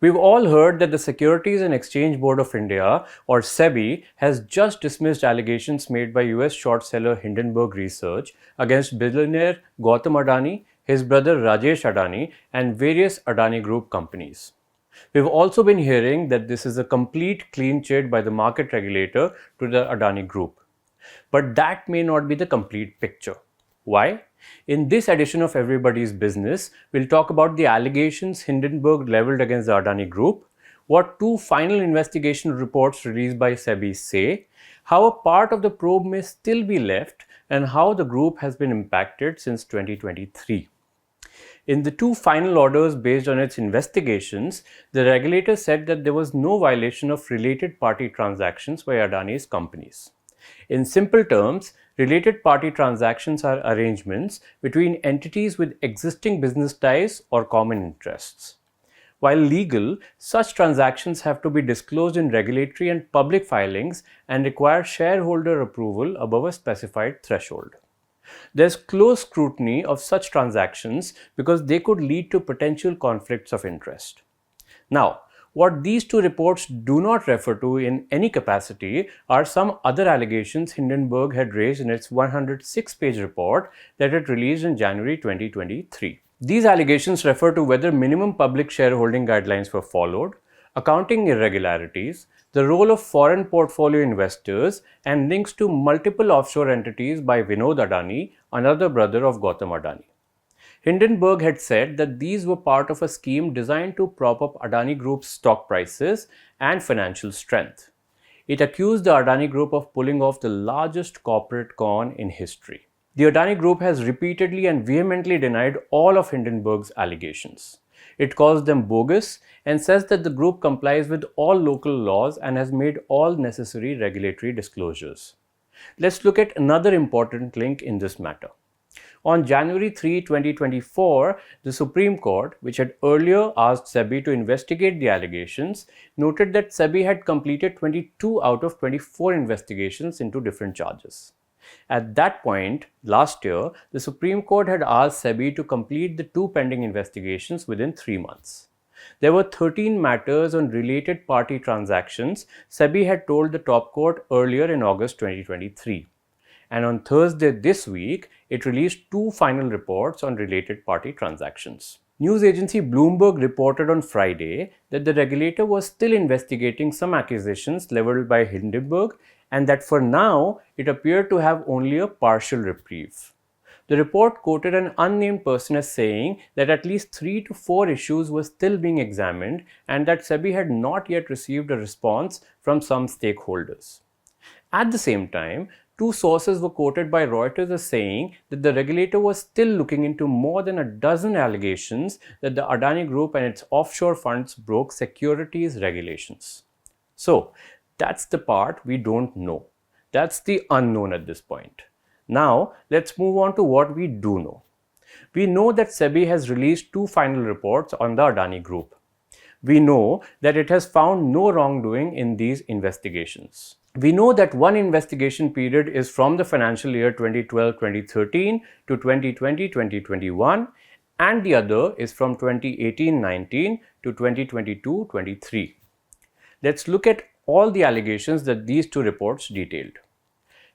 We've all heard that the Securities and Exchange Board of India, or SEBI, has just dismissed allegations made by US short seller Hindenburg Research against billionaire Gautam Adani, his brother Rajesh Adani, and various Adani Group companies. We've also been hearing that this is a complete clean chit by the market regulator to the Adani Group. But that may not be the complete picture. Why? In this edition of Everybody's Business, we'll talk about the allegations Hindenburg leveled against the Adani Group, what two final investigation reports released by SEBI say, how a part of the probe may still be left, and how the group has been impacted since 2023. In the two final orders based on its investigations, the regulator said that there was no violation of related party transactions by Adani's companies. In simple terms, related party transactions are arrangements between entities with existing business ties or common interests. While legal, such transactions have to be disclosed in regulatory and public filings and require shareholder approval above a specified threshold. There's close scrutiny of such transactions because they could lead to potential conflicts of interest. Now, what these two reports do not refer to in any capacity are some other allegations Hindenburg had raised in its 106-page report that it released in January 2023. These allegations refer to whether minimum public shareholding guidelines were followed, accounting irregularities, the role of foreign portfolio investors, and links to multiple offshore entities by Vinod Adani, another brother of Gautam Adani. Hindenburg had said that these were part of a scheme designed to prop up Adani Group's stock prices and financial strength. It accused the Adani Group of pulling off the largest corporate con in history. The Adani Group has repeatedly and vehemently denied all of Hindenburg's allegations. It calls them bogus and says that the group complies with all local laws and has made all necessary regulatory disclosures. Let's look at another important link in this matter. On January 3, 2024, the Supreme Court, which had earlier asked SEBI to investigate the allegations, noted that SEBI had completed 22 out of 24 investigations into different charges. At that point, last year, the Supreme Court had asked SEBI to complete the two pending investigations within 3 months. There were 13 matters on related party transactions SEBI had told the top court earlier in August 2023. And on Thursday this week, it released two final reports on related party transactions. News agency Bloomberg reported on Friday that the regulator was still investigating some accusations leveled by Hindenburg and that for now, it appeared to have only a partial reprieve. The report quoted an unnamed person as saying that at least 3 to 4 issues were still being examined and that SEBI had not yet received a response from some stakeholders. At the same time, two sources were quoted by Reuters as saying that the regulator was still looking into more than a dozen allegations that the Adani Group and its offshore funds broke securities regulations. So, that's the part we don't know. That's the unknown at this point. Now, let's move on to what we do know. We know that SEBI has released two final reports on the Adani Group. We know that it has found no wrongdoing in these investigations. We know that one investigation period is from the financial year 2012-2013 to 2020-2021 and the other is from 2018-19 to 2022-23. Let's look at all the allegations that these two reports detailed.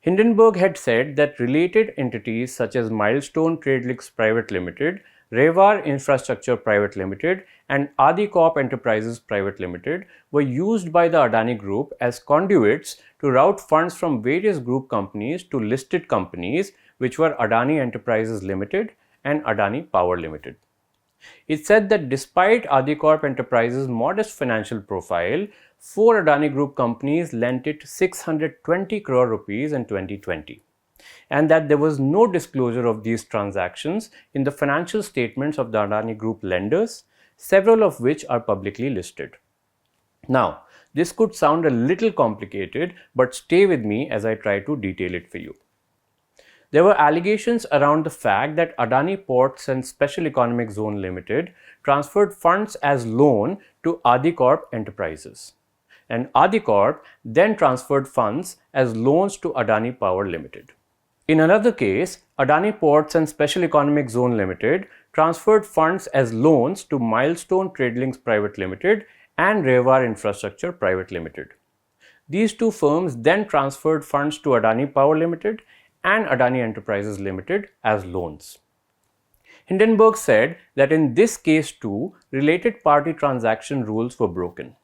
Hindenburg had said that related entities such as Milestone Tradelix Private Limited, Revar Infrastructure Private Limited and Adi Corp Enterprises Private Limited were used by the Adani Group as conduits to route funds from various group companies to listed companies which were Adani Enterprises Limited and Adani Power Limited. It said that despite Adi Corp Enterprises' modest financial profile, 4 Adani Group companies lent it 620 crore rupees in 2020. And that there was no disclosure of these transactions in the financial statements of the Adani Group lenders, several of which are publicly listed. Now, this could sound a little complicated, but stay with me as I try to detail it for you. There were allegations around the fact that Adani Ports and Special Economic Zone Limited transferred funds as loan to Adi Corp Enterprises. And Adi Corp then transferred funds as loans to Adani Power Limited. In another case, Adani Ports and Special Economic Zone Limited transferred funds as loans to Milestone Tradelinks Private Limited and Revar Infrastructure Private Limited. These two firms then transferred funds to Adani Power Limited and Adani Enterprises Limited as loans. Hindenburg said that in this case too, related party transaction rules were broken.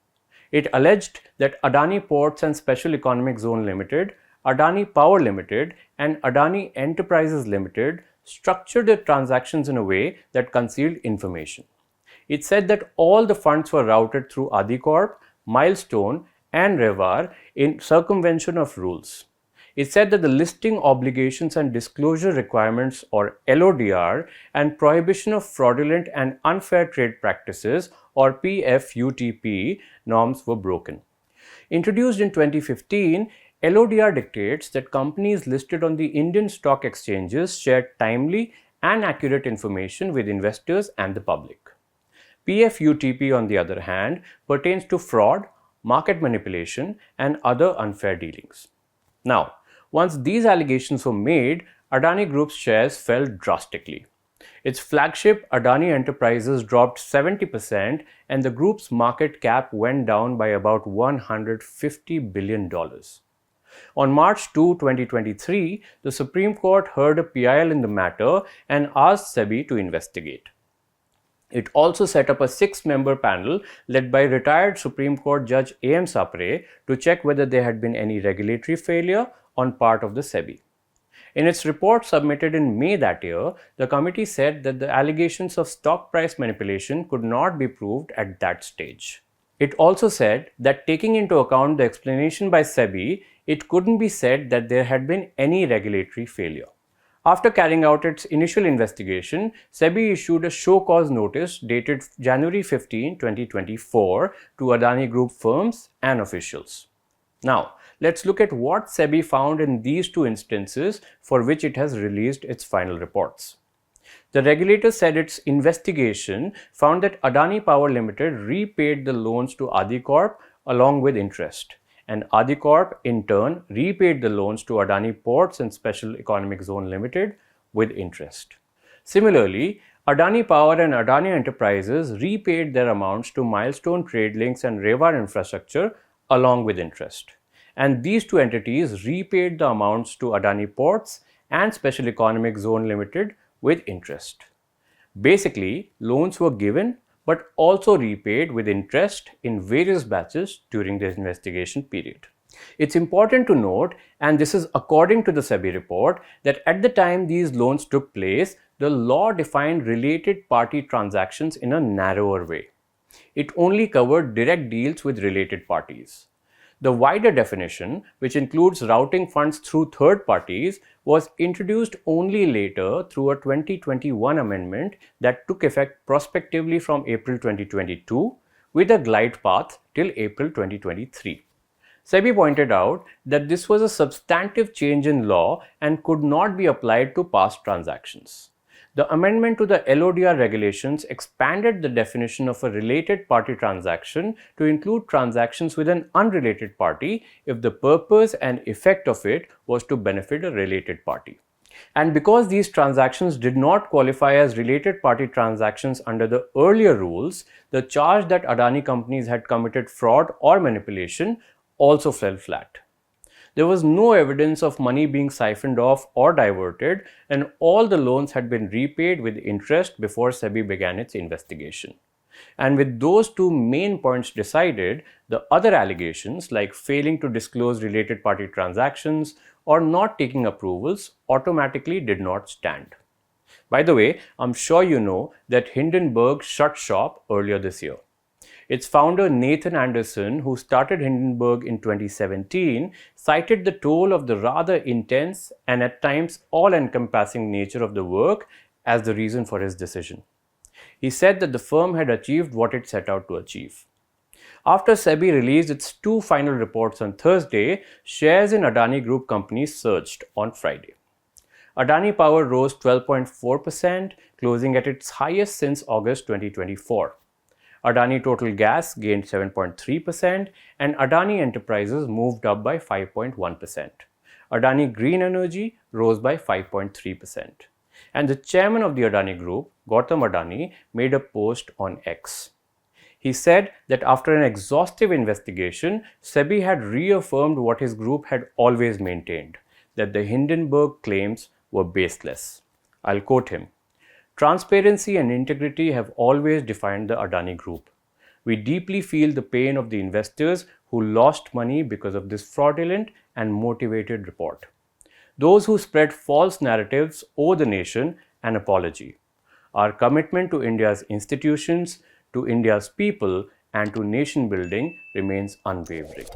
It alleged that Adani Ports and Special Economic Zone Limited, Adani Power Limited and Adani Enterprises Limited structured their transactions in a way that concealed information. It said that all the funds were routed through Adicorp, Milestone and Revar in circumvention of rules. It said that the listing obligations and disclosure requirements or LODR and prohibition of fraudulent and unfair trade practices or PFUTP norms were broken. Introduced in 2015, LODR dictates that companies listed on the Indian stock exchanges share timely and accurate information with investors and the public. PFUTP, on the other hand, pertains to fraud, market manipulation, and other unfair dealings. Now, once these allegations were made, Adani Group's shares fell drastically. Its flagship Adani Enterprises dropped 70% and the group's market cap went down by about $150 billion. On March 2, 2023, the Supreme Court heard a PIL in the matter and asked SEBI to investigate. It also set up a 6-member panel led by retired Supreme Court Judge A.M. Sapre to check whether there had been any regulatory failure on part of the SEBI. In its report submitted in May that year, the committee said that the allegations of stock price manipulation could not be proved at that stage. It also said that taking into account the explanation by SEBI, it couldn't be said that there had been any regulatory failure. After carrying out its initial investigation, SEBI issued a show cause notice dated January 15, 2024 to Adani Group firms and officials. Now, let's look at what SEBI found in these two instances for which it has released its final reports. The regulator said its investigation found that Adani Power Limited repaid the loans to Adicorp along with interest, and Adicorp in turn repaid the loans to Adani Ports and Special Economic Zone Limited with interest. Similarly, Adani Power and Adani Enterprises repaid their amounts to Milestone Tradelinks and Revar Infrastructure along with interest. And these two entities repaid the amounts to Adani Ports and Special Economic Zone Limited with interest. Basically, loans were given but also repaid with interest in various batches during the investigation period. It's important to note, and this is according to the SEBI report, that at the time these loans took place, the law defined related party transactions in a narrower way. It only covered direct deals with related parties. The wider definition, which includes routing funds through third parties, was introduced only later through a 2021 amendment that took effect prospectively from April 2022 with a glide path till April 2023. SEBI pointed out that this was a substantive change in law and could not be applied to past transactions. The amendment to the LODR regulations expanded the definition of a related party transaction to include transactions with an unrelated party if the purpose and effect of it was to benefit a related party. And because these transactions did not qualify as related party transactions under the earlier rules, the charge that Adani companies had committed fraud or manipulation also fell flat. There was no evidence of money being siphoned off or diverted, and all the loans had been repaid with interest before SEBI began its investigation. And with those two main points decided, the other allegations like failing to disclose related party transactions or not taking approvals automatically did not stand. By the way, I'm sure you know that Hindenburg shut shop earlier this year. Its founder Nathan Anderson, who started Hindenburg in 2017, cited the toll of the rather intense and at times all-encompassing nature of the work as the reason for his decision. He said that the firm had achieved what it set out to achieve. After SEBI released its two final reports on Thursday, shares in Adani Group companies surged on Friday. Adani Power rose 12.4%, closing at its highest since August 2024. Adani Total Gas gained 7.3% and Adani Enterprises moved up by 5.1%. Adani Green Energy rose by 5.3%. And the chairman of the Adani Group, Gautam Adani, made a post on X. He said that after an exhaustive investigation, SEBI had reaffirmed what his group had always maintained, that the Hindenburg claims were baseless. I'll quote him. Transparency and integrity have always defined the Adani Group. We deeply feel the pain of the investors who lost money because of this fraudulent and motivated report. Those who spread false narratives owe the nation an apology. Our commitment to India's institutions, to India's people, and to nation building remains unwavering.